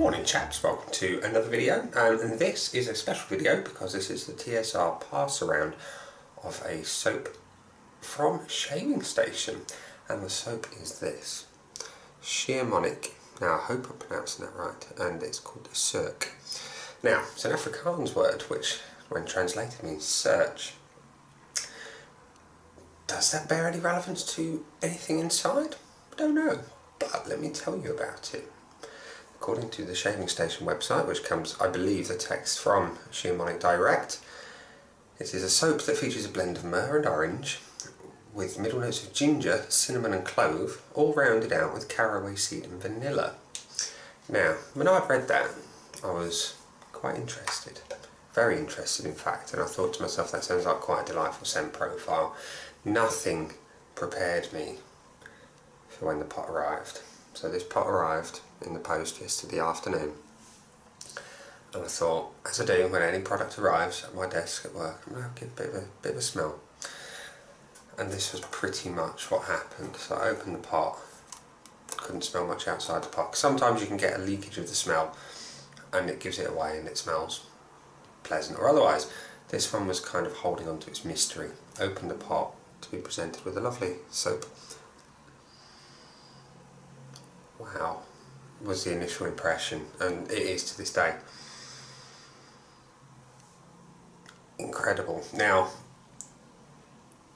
Morning chaps, welcome to another video, and this is a special video because this is the TSR pass around of a soap from Shaving Station, and the soap is this Scheermonnik. Now I hope I'm pronouncing that right, and it's called the SOUK. Now it's an Afrikaans word which when translated means search. Does that bear any relevance to anything inside? I don't know, but let me tell you about it. According to the Shaving Station website, which comes, I believe, the text from Scheermonnik Direct, it is a soap that features a blend of myrrh and orange, with middle notes of ginger, cinnamon and clove, all rounded out with caraway seed and vanilla. Now, when I'd read that, I was quite interested, very interested in fact, and I thought to myself, that sounds like quite a delightful scent profile. Nothing prepared me for when the pot arrived. So this pot arrived in the post yesterday afternoon, and I thought, as I do when any product arrives at my desk at work, I'm going to give a bit of a smell. And this was pretty much what happened. So I opened the pot, couldn't smell much outside the pot. Sometimes you can get a leakage of the smell and it gives it away and it smells pleasant or otherwise. This one was kind of holding on to its mystery. Opened the pot to be presented with a lovely soap. Wow, was the initial impression, and it is to this day. Incredible. Now,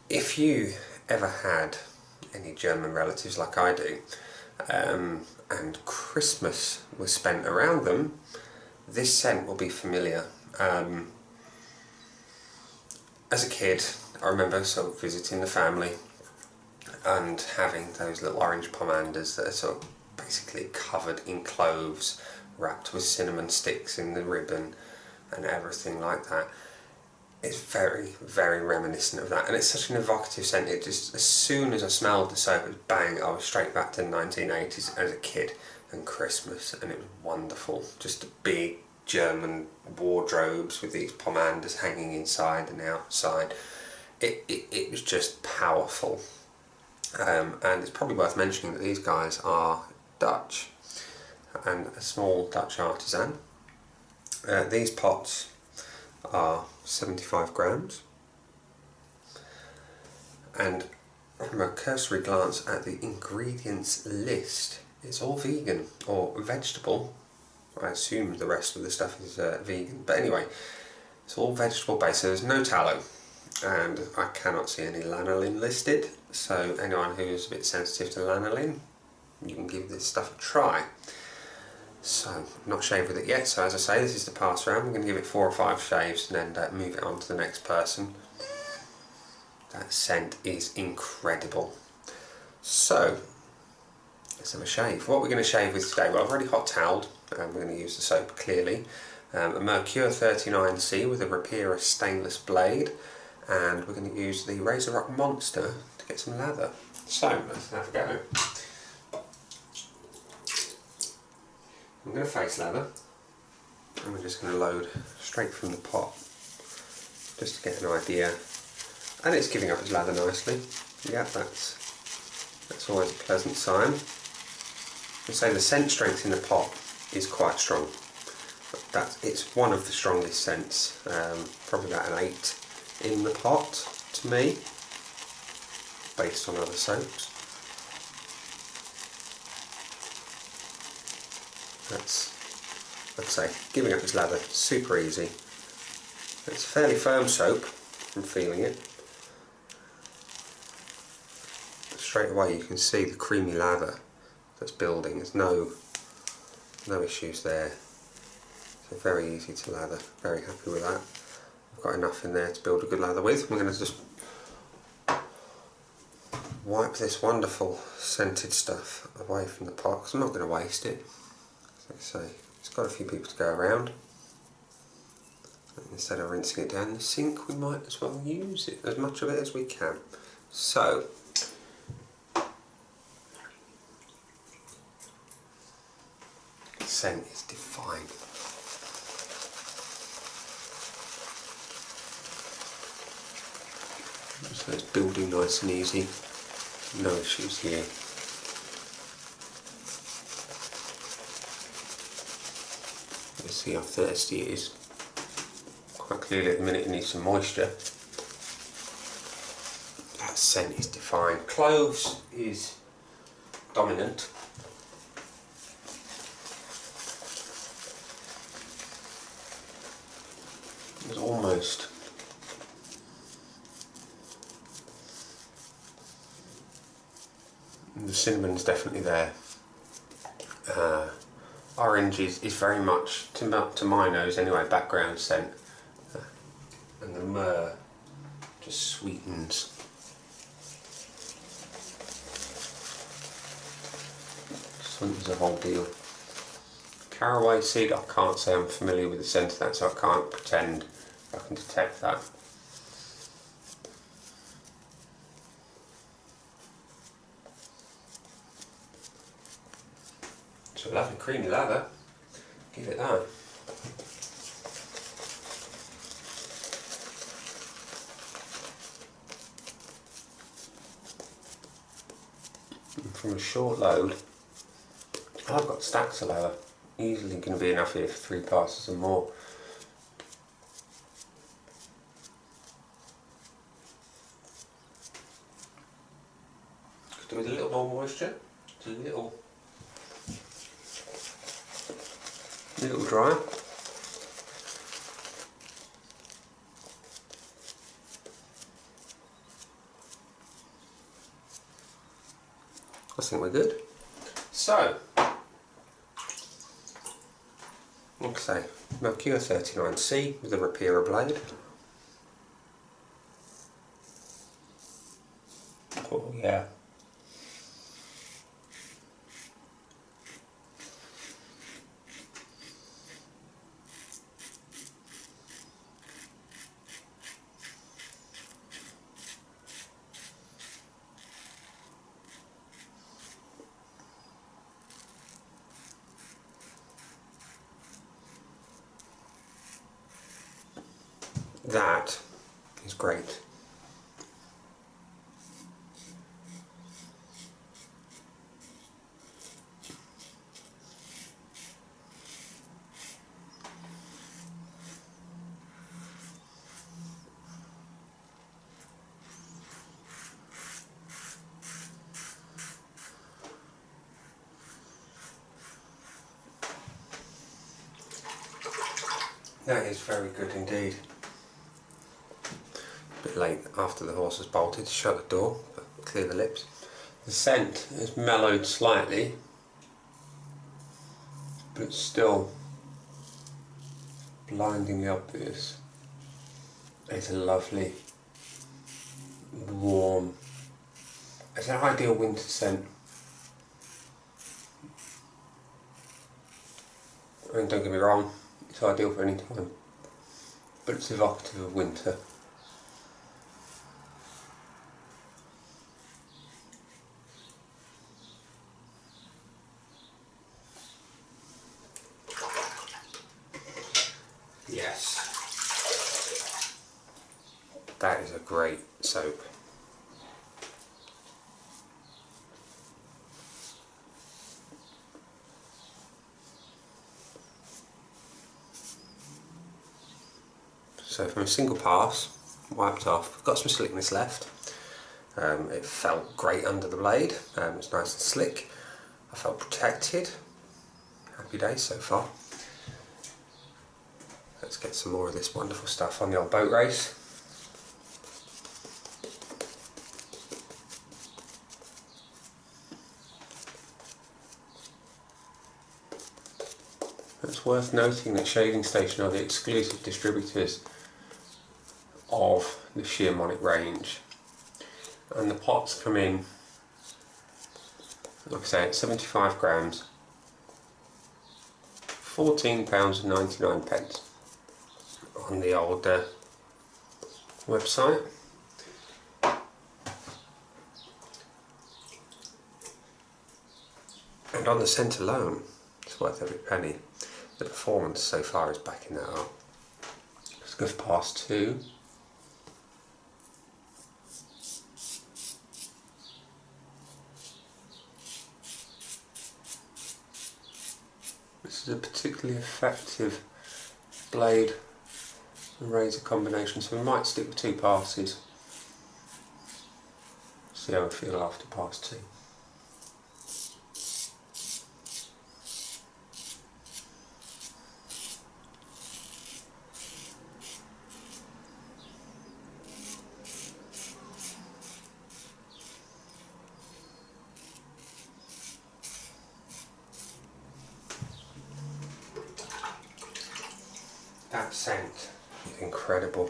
if you ever had any German relatives like I do, and Christmas was spent around them, this scent will be familiar. As a kid, I remember sort of visiting the family and having those little orange pomanders that are sort of basically covered in cloves, wrapped with cinnamon sticks in the ribbon and everything like that. It's very, very reminiscent of that, and it's such an evocative scent. It just, as soon as I smelled the soap, it was bang, I was straight back to the 1980s as a kid and Christmas, and it was wonderful. Just the big German wardrobes with these pomanders hanging inside and outside. It was just powerful. And it's probably worth mentioning that these guys are Dutch and a small Dutch artisan. These pots are 75 grams, and from a cursory glance at the ingredients list, it's all vegan or vegetable. I assume the rest of the stuff is vegan, but anyway, it's all vegetable based, so there's no tallow, and I cannot see any lanolin listed, so anyone who's a bit sensitive to lanolin, you can give this stuff a try. So, I'm not shaved with it yet, so as I say, this is the pass round. I'm going to give it 4 or 5 shaves and then move it on to the next person. That scent is incredible. So, let's have a shave. What we're going to shave with today, well, I've already hot toweled, and we're going to use the soap clearly. A Myrrh 39C with a Rapira stainless blade, and we're going to use the Razor Rock Monster to get some lather. So, let's have a go. I'm going to face lather, and we're just going to load straight from the pot, just to get an idea. And it's giving up its lather nicely. Yeah, that's always a pleasant sign. I'd say the scent strength in the pot is quite strong. It's one of the strongest scents, probably about an 8 in the pot to me, based on other soaps. That's, I'd say, giving up its lather, super easy. It's a fairly firm soap from feeling it. But straight away you can see the creamy lather that's building. There's no issues there. So very easy to lather, very happy with that. I've got enough in there to build a good lather with. We're going to just wipe this wonderful scented stuff away from the pot, because I'm not going to waste it. Like I say, it's got a few people to go around. And instead of rinsing it down the sink, we might as well use it, as much of it as we can. So, the scent is divine. So it's building nice and easy, no issues here. see how thirsty it is. Quite clearly at the minute it needs some moisture. That scent is defined. Cloves is dominant. It's almost the cinnamon's definitely there. Orange is very much, to my nose anyway, background scent. And the myrrh just sweetens. Sweetens the whole deal. Caraway seed, I can't say I'm familiar with the scent of that, so I can't pretend I can detect that. So lovely creamy lather, give it that. And from a short load, I've got stacks of lather, easily going to be enough here for 3 passes and more. Could do with a little more moisture, just a little dry. I think we're good. So, like I say, Mercure 39C with a rapierer blade. Oh yeah. That is great. That is very good indeed. A bit late after the horse has bolted to shut the door, but clear the lips. The scent has mellowed slightly, but it's still blindingly obvious. It's a lovely, warm, it's an ideal winter scent. I mean, don't get me wrong, it's ideal for any time, but it's evocative of winter. Yes, that is a great soap. So from a single pass, wiped off, got some slickness left. It felt great under the blade, it's nice and slick. I felt protected. Happy days so far. Let's get some more of this wonderful stuff on the old boat race. It's worth noting that Shaving Station are the exclusive distributors of the Scheermonnik range, and the pots come in, like I say, at 75 grams, £14.99 on the old website. And on the scent alone, it's worth every penny. The performance so far is backing that up. Let's go for pass 2. This is a particularly effective blade and razor combination, so we might stick with 2 passes. See how we feel after pass 2. That scent is incredible.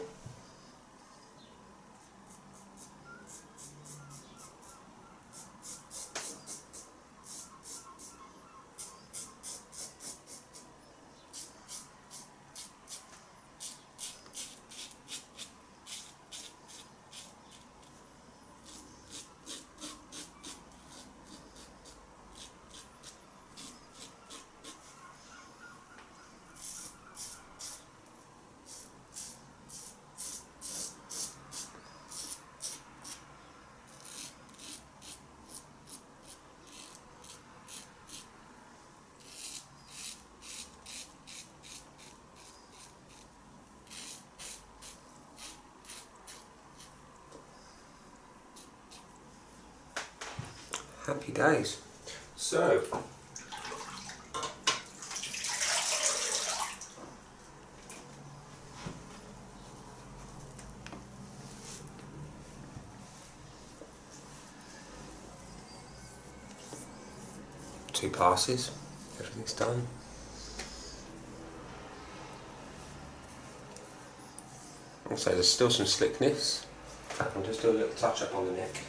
Happy days. So, two passes, everything's done. Also, there's still some slickness. In fact, I'll just do a little touch up on the neck.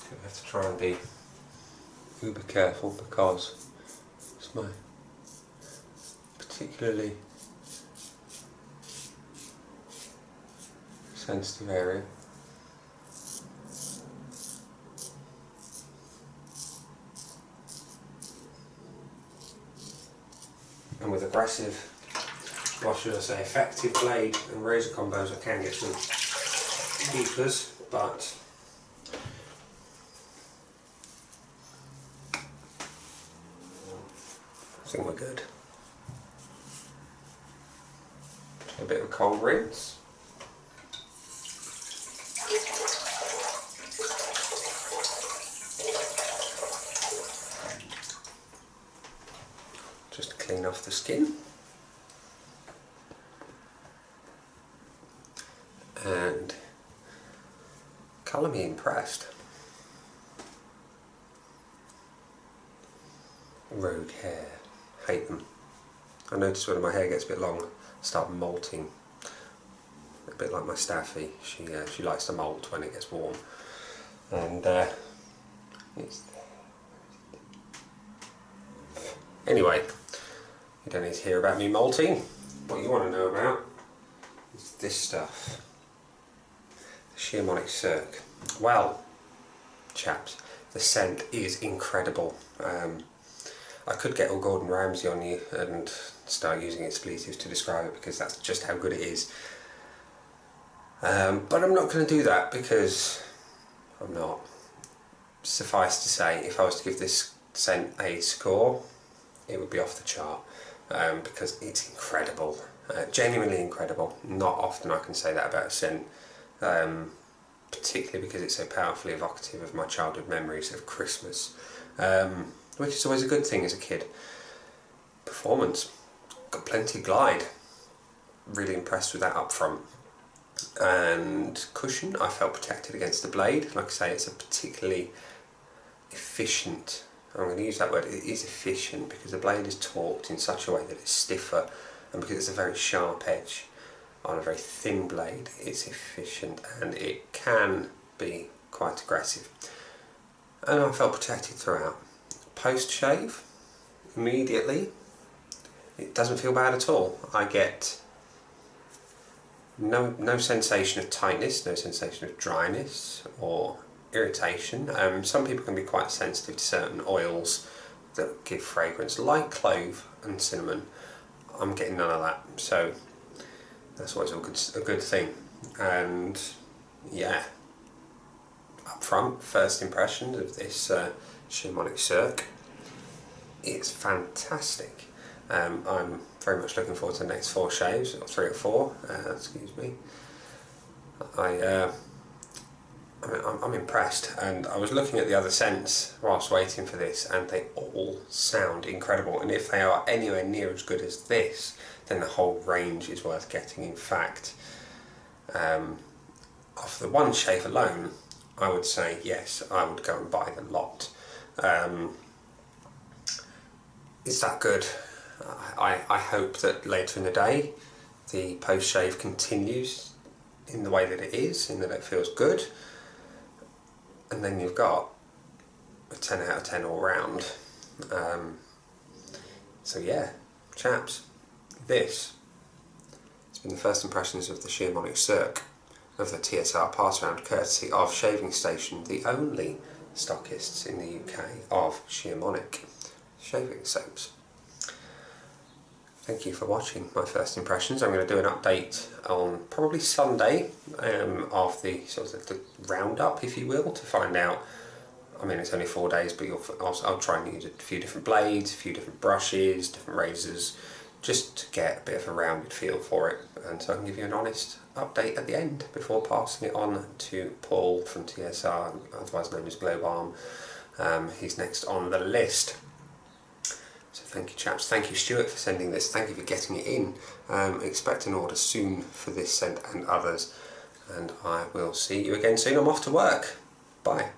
I have to try and be uber careful because it's my particularly sensitive area. And with aggressive, what should I say, effective blade and razor combos, I can get some beepers, but I think we're good. A bit of a cold rinse. Just to clean off the skin. And colour me impressed. Rogue hair, hate them. I notice when my hair gets a bit long, I start molting. A bit like my Staffy, she likes to molt when it gets warm. And anyway, you don't need to hear about me molting. What you want to know about is this stuff. The Scheermonnik SOEK. Well, chaps, the scent is incredible. I could get all Gordon Ramsay on you and start using expletives to describe it because that's just how good it is. But I'm not going to do that because I'm not. Suffice to say, if I was to give this scent a score, it would be off the chart because it's incredible, genuinely incredible. Not often I can say that about a scent, particularly because it's so powerfully evocative of my childhood memories of Christmas, which is always a good thing as a kid. Performance, got plenty of glide, really impressed with that up front. And cushion, I felt protected against the blade. Like I say, it's a particularly efficient, I'm going to use that word, it is efficient because the blade is torqued in such a way that it's stiffer, and because it's a very sharp edge on a very thin blade, it's efficient and it can be quite aggressive. And I felt protected throughout. Post shave, immediately, it doesn't feel bad at all. I get no sensation of tightness, no sensation of dryness or irritation. Some people can be quite sensitive to certain oils that give fragrance, like clove and cinnamon. I'm getting none of that, so that's always a good thing. And yeah, up front, first impressions of this Scheermonnik SOEK. It's fantastic. I'm very much looking forward to the next 4 shaves, or 3 or 4, excuse me. I'm impressed, and I was looking at the other scents whilst waiting for this, and they all sound incredible, and if they are anywhere near as good as this, then the whole range is worth getting. In fact, off the one shave alone, I would say yes, I would go and buy the lot. It's that good. I hope that later in the day the post-shave continues in the way that it is, in that it feels good, and then you've got a 10 out of 10 all round. So yeah, chaps, this has been the first impressions of the Scheermonnik SOEK of the TSR pass round, courtesy of Shaving Station, the only stockists in the UK of Scheermonnik shaving soaps. Thank you for watching my first impressions. I'm going to do an update on probably Sunday of the sort of the roundup, if you will, to find out. I mean, it's only 4 days, but I'll try and use a few different blades, a few different brushes, different razors, just to get a bit of a rounded feel for it, and so I can give you an honest update at the end before passing it on to Paul from TSR, otherwise known as Globe Arm. He's next on the list. So thank you, chaps. Thank you, Stuart, for sending this. Thank you for getting it in. Expect an order soon for this scent and others, and I will see you again soon. I'm off to work. Bye.